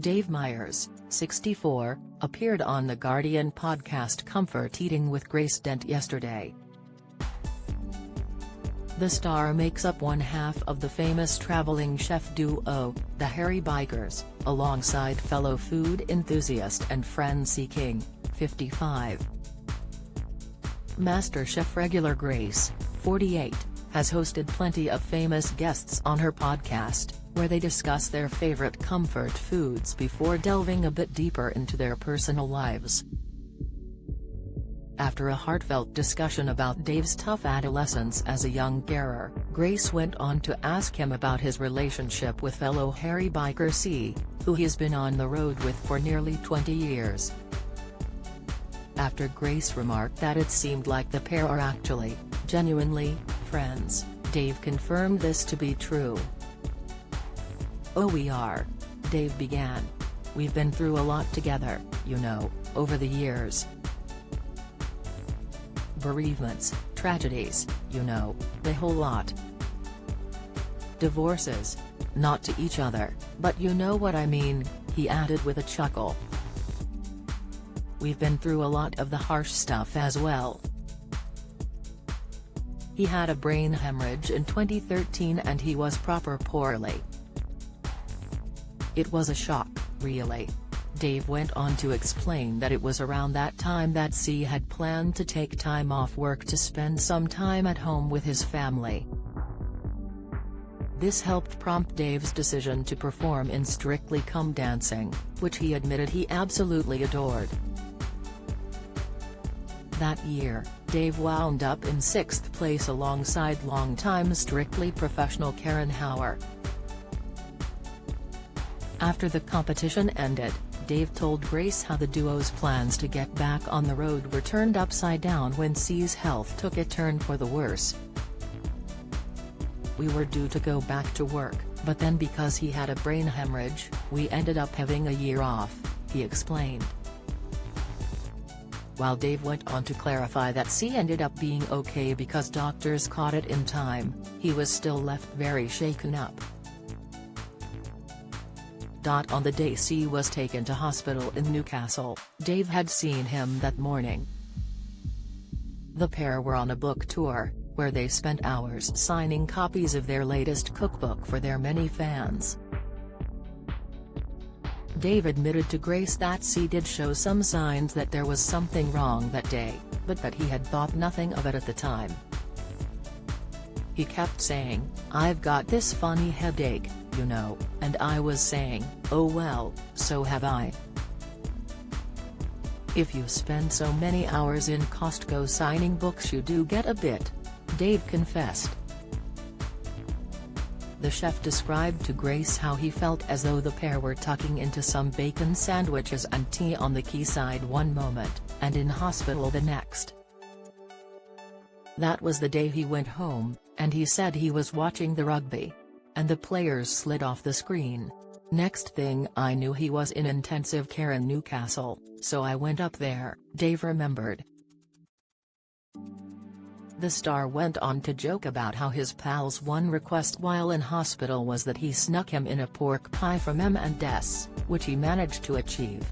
Dave Meyers, 64, appeared on the Guardian podcast Comfort Eating with Grace Dent yesterday. The star makes up one half of the famous traveling chef duo, the Harry Bikers, alongside fellow food enthusiast and friend C. King, 55. MasterChef regular Grace, 48, has hosted plenty of famous guests on her podcast, where they discuss their favorite comfort foods before delving a bit deeper into their personal lives. After a heartfelt discussion about Dave's tough adolescence as a young carer, Grace went on to ask him about his relationship with fellow Harry Biker C, who he's been on the road with for nearly 20 years. After Grace remarked that it seemed like the pair are actually, genuinely, friends, Dave confirmed this to be true. "Oh, we are," Dave began. "We've been through a lot together, you know, over the years. Bereavements, tragedies, you know, the whole lot. Divorces. Not to each other, but you know what I mean," he added with a chuckle. "We've been through a lot of the harsh stuff as well. He had a brain hemorrhage in 2013 and he was proper poorly. It was a shock, really." Dave went on to explain that it was around that time that C had planned to take time off work to spend some time at home with his family. This helped prompt Dave's decision to perform in Strictly Come Dancing, which he admitted he absolutely adored. That year, Dave wound up in 6th place alongside longtime Strictly professional Karen Hauer. After the competition ended, Dave told Grace how the duo's plans to get back on the road were turned upside down when C's health took a turn for the worse. "We were due to go back to work, but then because he had a brain hemorrhage, we ended up having a year off," he explained. While Dave went on to clarify that C ended up being okay because doctors caught it in time, he was still left very shaken up. On the day C was taken to hospital in Newcastle, Dave had seen him that morning. The pair were on a book tour, where they spent hours signing copies of their latest cookbook for their many fans. Dave admitted to Grace that C did show some signs that there was something wrong that day, but that he had thought nothing of it at the time. "He kept saying, 'I've got this funny headache, you know,' and I was saying, 'Oh well, so have I.' If you spend so many hours in Costco signing books you do get a bit," Dave confessed. The chef described to Grace how he felt as though the pair were tucking into some bacon sandwiches and tea on the quayside one moment, and in hospital the next. "That was the day he went home, and he said he was watching the rugby. And the players slid off the screen. Next thing I knew he was in intensive care in Newcastle, so I went up there," Dave remembered. The star went on to joke about how his pal's one request while in hospital was that he snuck him in a pork pie from M&S, which he managed to achieve.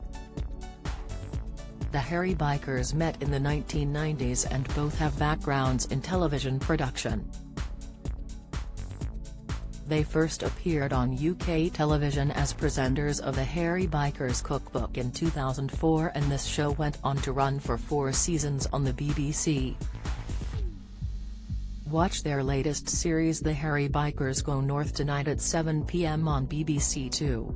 The Harry Bikers met in the 1990s and both have backgrounds in television production. They first appeared on UK television as presenters of the Harry Bikers Cookbook in 2004, and this show went on to run for 4 seasons on the BBC. Watch their latest series The Harry Bikers Go North tonight at 7 p.m. on BBC Two.